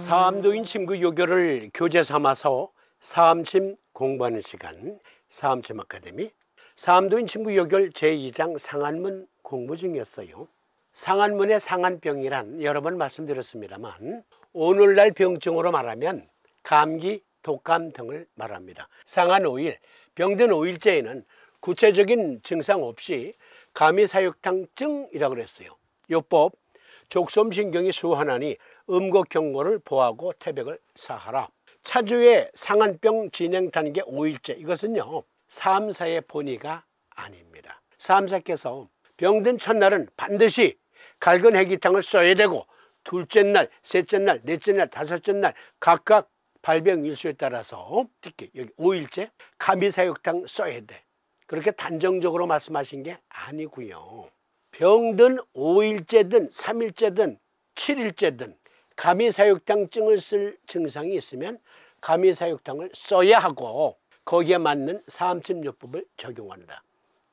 사암도인 침구 요교를 교재 삼아서 사암침 공부하는 시간, 사암침 아카데미. 사암도인 침구 요결 제2장 상한문 공부 중이었어요. 상한문의 상한병이란 여러 번 말씀드렸습니다만 오늘날 병증으로 말하면 감기, 독감 등을 말합니다. 상한 5일, 병든 5일째에는 구체적인 증상 없이 감이사육탕증이라고 그랬어요. 요법 족솜신경이 수환하니 음곡경고를 보하고 태백을 사하라. 차주의 상한병 진행 단계 5일째, 이것은요 3사의 본의가 아닙니다. 3사께서 병든 첫날은 반드시 갈근 해기탕을 써야 되고 둘째 날, 셋째 날, 넷째 날, 다섯째 날 각각 발병 일수에 따라서 특히 여기 5일째 감이사육탕 써야 돼. 그렇게 단정적으로 말씀하신 게 아니고요. 병든 5일째든 3일째든 7일째든 감이사육탕증을 쓸 증상이 있으면 감이사육탕을 써야 하고 거기에 맞는 사암침요법을 적용한다.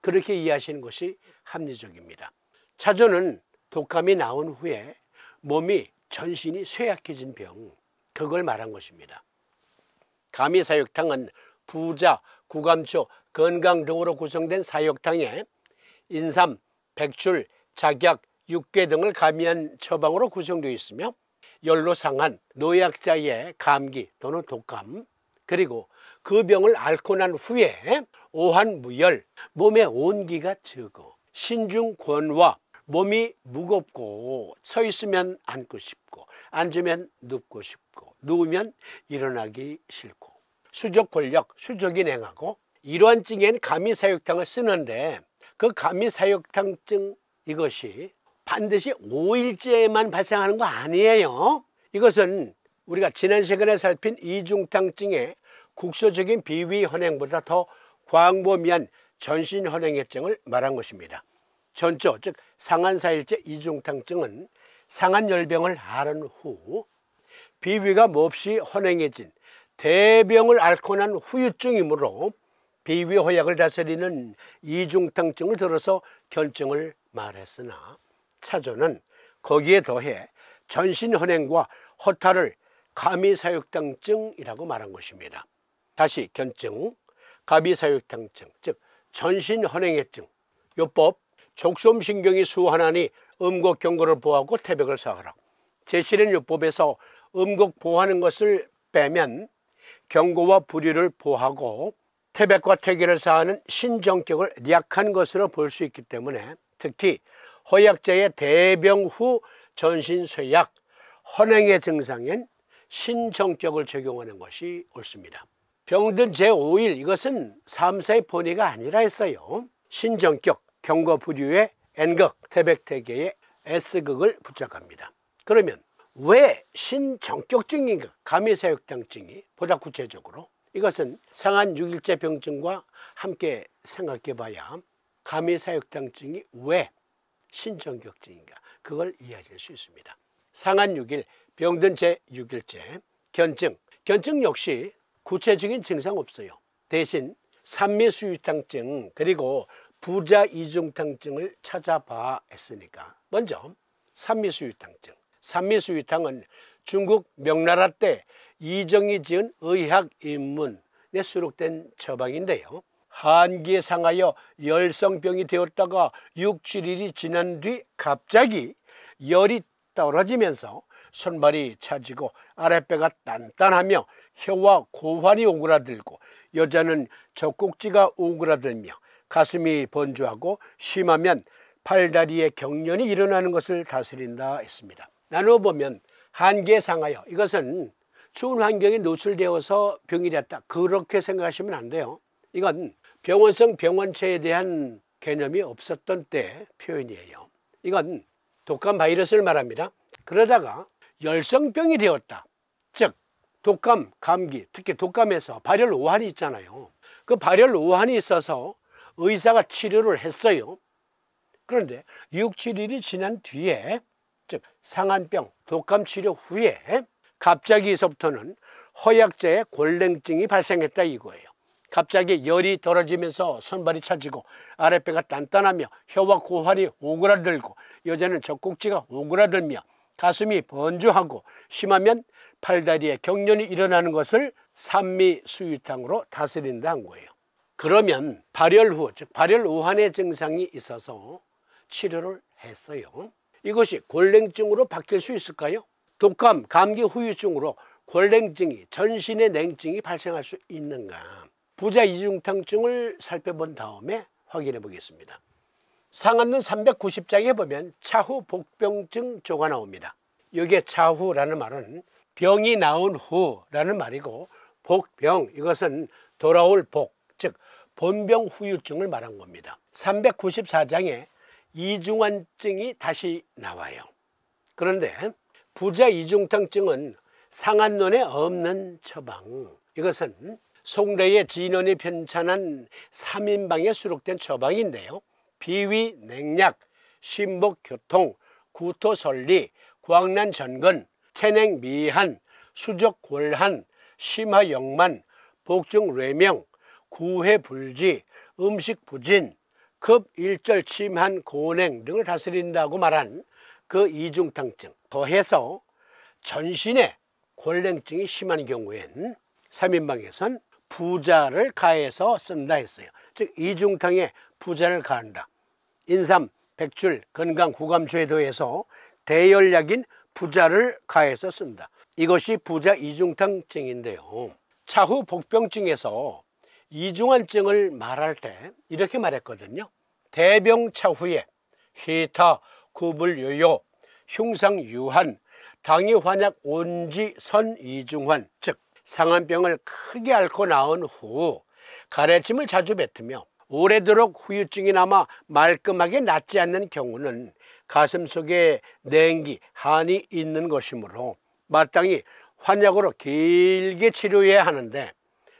그렇게 이해하시는 것이 합리적입니다. 차조는 독감이 나온 후에 몸이 전신이 쇠약해진 병, 그걸 말한 것입니다. 감이사육탕은 부자, 구감초, 건강 등으로 구성된 사육탕에 인삼, 백출, 작약, 육괴 등을 가미한 처방으로 구성되어 있으며 열로 상한 노약자의 감기 또는 독감, 그리고 그 병을 앓고 난 후에 오한무열, 몸의 온기가 적어 신중 권화, 몸이 무겁고 서 있으면 앉고 싶고 앉으면 눕고 싶고 누우면 일어나기 싫고 수족 권력, 수족이 냉하고 이러한 증엔 감이사육탕을 쓰는데 그 감이사육탕증 이것이 반드시 5일째에만 발생하는 거 아니에요. 이것은 우리가 지난 시간에 살핀 이중탕증의 국소적인 비위헌행보다 더 광범위한 전신헌행해증을 말한 것입니다. 전조, 즉 상한 4일째 이중탕증은 상한열병을 앓은 후 비위가 몹시 헌행해진 대병을 앓고 난 후유증이므로 비위호약을 다스리는 이중탕증을 들어서 견증을 말했으나 차조는 거기에 더해 전신헌행과 허탈을 감이사육탕증이라고 말한 것입니다. 다시 견증, 감이사육탕증, 즉 전신헌행해증, 요법 족솜신경이 수환하니 음곡경고를 보하고 태백을 사하라. 제시된 요법에서 음곡 보하는 것을 빼면 경고와 불의를 보하고 태백과 태계를 사하는 신정격을 약한 것으로 볼 수 있기 때문에 특히 허약자의 대병 후 전신쇠약, 헌행의 증상엔 신정격을 적용하는 것이 옳습니다. 병든 제5일, 이것은 3사의 본의가 아니라 했어요. 신정격, 경고불의의 N극, 태백태계의 S극을 붙잡합니다. 그러면 왜 신정격증인가? 감이사육탕증이 보다 구체적으로 이것은 상한 6일째 병증과 함께 생각해 봐야 감이사육탕증이 왜 신정격증인가? 그걸 이해하실 수 있습니다. 상한 6일, 병든 제6일째 견증. 견증 역시 구체적인 증상 없어요. 대신 산미수유탕증 그리고 부자 이중탕증을 찾아봐 했으니까 먼저 산미수유탕증. 산미수유탕은 중국 명나라 때 이정이 지은 의학인문에 수록된 처방인데요. 한기에 상하여 열성병이 되었다가 6, 7일이 지난 뒤 갑자기 열이 떨어지면서 손발이 차지고 아랫배가 단단하며 혀와 고환이 오그라들고 여자는 젖꼭지가 오그라들며 가슴이 번주하고 심하면 팔다리에 경련이 일어나는 것을 다스린다 했습니다. 나누어 보면 한기에 상하여, 이것은 추운 환경에 노출되어서 병이 됐다, 그렇게 생각하시면 안 돼요. 이건 병원성 병원체에 대한 개념이 없었던 때 표현이에요. 이건 독감 바이러스를 말합니다. 그러다가 열성병이 되었다, 즉 독감, 감기, 특히 독감에서 발열 오한이 있잖아요. 그 발열 오한이 있어서 의사가 치료를 했어요. 그런데 6, 7일이 지난 뒤에, 즉 상한병, 독감 치료 후에 갑자기서부터는 허약자의 골랭증이 발생했다 이거예요. 갑자기 열이 떨어지면서 손발이 차지고 아랫배가 단단하며 혀와 고환이 오그라들고 여자는 젖꼭지가 오그라들며 가슴이 번주하고 심하면 팔다리에 경련이 일어나는 것을 산미수유탕으로 다스린다 한 거예요. 그러면 발열 후, 즉 발열 오한의 증상이 있어서 치료를 했어요. 이것이 골냉증으로 바뀔 수 있을까요? 독감, 감기 후유증으로 골냉증이, 전신의 냉증이 발생할 수 있는가? 부자 이중탕증을 살펴본 다음에 확인해 보겠습니다. 상한론 390장에 보면 차후 복병증 조가 나옵니다. 여기에 차후라는 말은 병이 나온 후라는 말이고, 복병, 이것은 돌아올 복, 즉 본병 후유증을 말한 겁니다. 394장에 이중환증이 다시 나와요. 그런데 부자 이중탕증은 상한론에 없는 처방, 이것은 송래의 진원이 편찬한 3인방에 수록된 처방인데요. 비위, 냉약, 신복, 교통, 구토, 설리, 광난, 전근, 체냉, 미한, 수적, 골한, 심화, 영만, 복중, 뇌명, 구회, 불지, 음식, 부진, 급, 일절, 침한, 고냉 등을 다스린다고 말한 그 이중탕증, 더해서 전신에 골냉증이 심한 경우엔 3인방에선 부자를 가해서 쓴다 했어요. 즉 이중탕에 부자를 가한다. 인삼, 백줄, 건강, 구감초에 더해서 대열약인 부자를 가해서 쓴다. 이것이 부자 이중탕증인데요. 차후 복병증에서 이중환증을 말할 때 이렇게 말했거든요. 대병 차후에 희타, 구불요요, 흉상유한, 당이 환약 온지 선 이중환, 즉 상한병을 크게 앓고 나은 후 가래침을 자주 뱉으며 오래도록 후유증이 남아 말끔하게 낫지 않는 경우는 가슴 속에 냉기, 한이 있는 것이므로 마땅히 환약으로 길게 치료해야 하는데,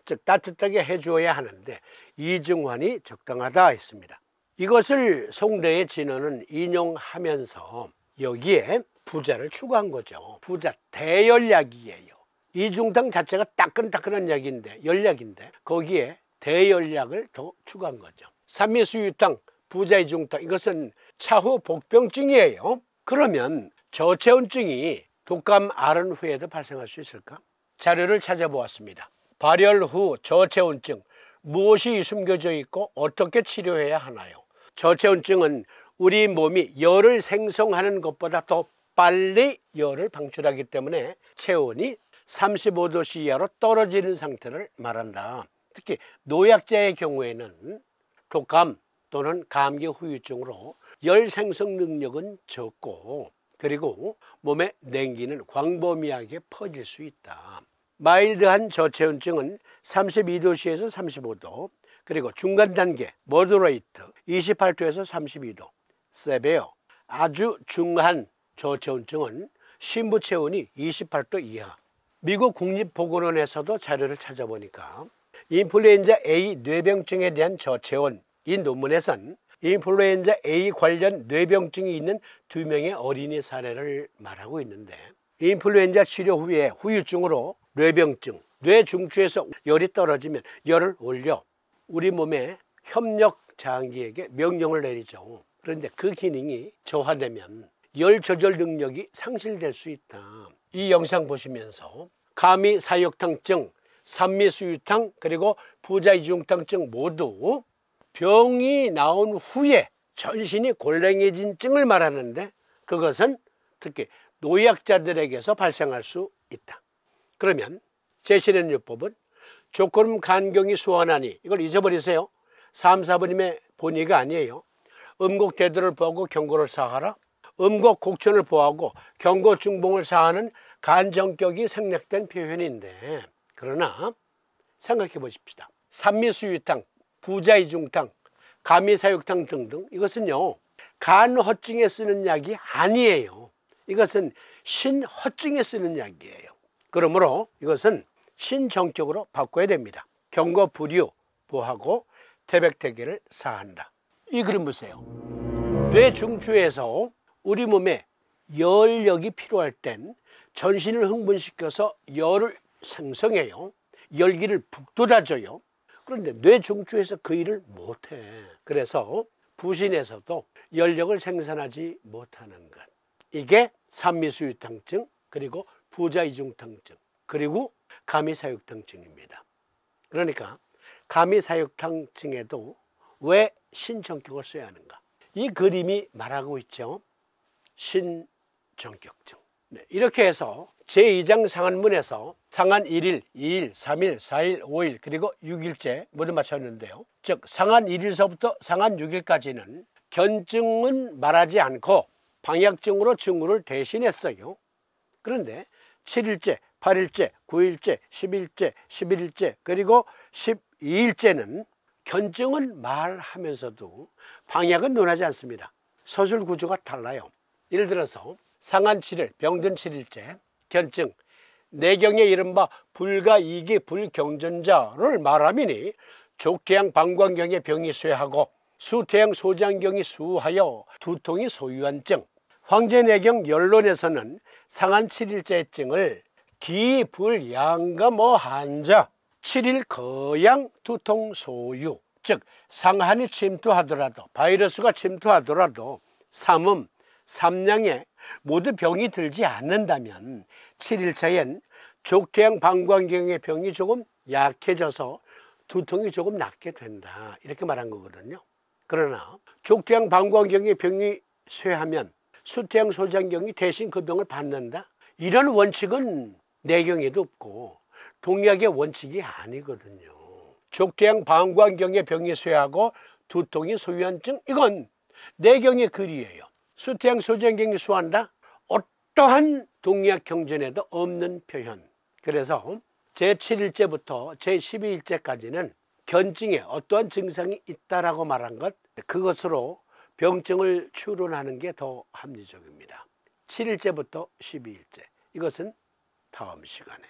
즉 따뜻하게 해주어야 하는데 이중환이 적당하다 했습니다. 이것을 송래의 진원은 인용하면서 여기에 부자를 추가한 거죠. 부자, 대열약이에요. 이중탕 자체가 따끈따끈한 약인데, 열약인데 거기에 대열약을 더 추가한 거죠. 산미수유탕, 부자 이중탕, 이것은 차후 복병증이에요. 그러면 저체온증이 독감 앓은 후에도 발생할 수 있을까? 자료를 찾아보았습니다. 발열 후 저체온증, 무엇이 숨겨져 있고 어떻게 치료해야 하나요? 저체온증은 우리 몸이 열을 생성하는 것보다 더 빨리 열을 방출하기 때문에 체온이 35도씨 이하로 떨어지는 상태를 말한다. 특히 노약자의 경우에는 독감 또는 감기 후유증으로 열 생성 능력은 적고, 그리고 몸의 냉기는 광범위하게 퍼질 수 있다. 마일드한 저체온증은 32도씨에서 35도, 그리고 중간 단계 모더레이트 28도에서 32도, 세베어 아주 중한 저체온증은 심부 체온이 28도 이하. 미국 국립보건원에서도 자료를 찾아보니까 인플루엔자 A 뇌병증에 대한 저체온, 이 논문에선 인플루엔자 A 관련 뇌병증이 있는 2명의 어린이 사례를 말하고 있는데, 인플루엔자 치료 후에 후유증으로 뇌병증, 뇌 중추에서 열이 떨어지면 열을 올려 우리 몸의 협력 장기에게 명령을 내리죠. 그런데 그 기능이 저하되면 열 조절 능력이 상실될 수 있다. 이 영상 보시면서 감이 사육탕증, 산미수유탕, 그리고 부자 이중탕증 모두 병이 나온 후에 전신이 골랭해진 증을 말하는데, 그것은 특히 노약자들에게서 발생할 수 있다. 그러면 제시련요법은 조건음 간경이 수원하니, 이걸 잊어버리세요. 3, 4번님의 본의가 아니에요. 음곡대도를 보고 경고를 사하라. 음곡 곡천을 보하고 경고 중봉을 사하는 간정격이 생략된 표현인데, 그러나 생각해 보십시다. 산미수유탕, 부자 이중탕, 감미사육탕 등등, 이것은요 간 허증에 쓰는 약이 아니에요. 이것은 신허증에 쓰는 약이에요. 그러므로 이것은 신정격으로 바꿔야 됩니다. 경고 불유 보하고 태백태계를 사한다. 이 그림 보세요. 뇌 중추에서 우리 몸에 열력이 필요할 땐 전신을 흥분시켜서 열을 생성해요. 열기를 북돋아줘요. 그런데 뇌 중추에서 그 일을 못해. 그래서 부신에서도 열력을 생산하지 못하는 것. 이게 산미수유탕증, 그리고 부자이중탕증, 그리고 가미사육탕증입니다. 그러니까 가미사육탕증에도 왜 신전격을 써야 하는가? 이 그림이 말하고 있죠. 신전격증. 네, 이렇게 해서 제2장 상한문에서 상한 1일, 2일, 3일, 4일, 5일 그리고 6일째 모두 마쳤는데요. 즉 상한 1일서부터 상한 6일까지는 견증은 말하지 않고 방약증으로 증후를 대신했어요. 그런데 7일째, 8일째, 9일째, 10일째, 11일째 그리고 12일째는 견증은 말하면서도 방약은 논하지 않습니다. 서술 구조가 달라요. 예를 들어서 상한 7일, 병든 7일째, 견증, 내경에 이른바 불가이기 불경전자를 말하미니 족태양 방광경의 병이 쇠하고 수태양 소장경이 수하여 두통이 소유한 증, 황제내경 연론에서는 상한 7일째 증을 기불양감 한자 7일 거양 두통 소유, 즉 상한이 침투하더라도 바이러스가 침투하더라도 삼음, 삼량에 모두 병이 들지 않는다면 7일차엔 족태양 방광경의 병이 조금 약해져서 두통이 조금 낫게 된다, 이렇게 말한 거거든요. 그러나 족태양 방광경의 병이 쇠하면 수태양 소장경이 대신 그 병을 받는다, 이런 원칙은 내경에도 없고 동약의 원칙이 아니거든요. 족태양 방광경의 병이 쇠하고 두통이 소유한 증, 이건 내경의 글이에요. 수태양 소장경이 수한다? 어떠한 동약 경전에도 없는 표현. 그래서 제7일째부터 제12일째까지는 견증에 어떠한 증상이 있다라고 말한 것, 그것으로 병증을 추론하는 게 더 합리적입니다. 7일째부터 12일째, 이것은 다음 시간에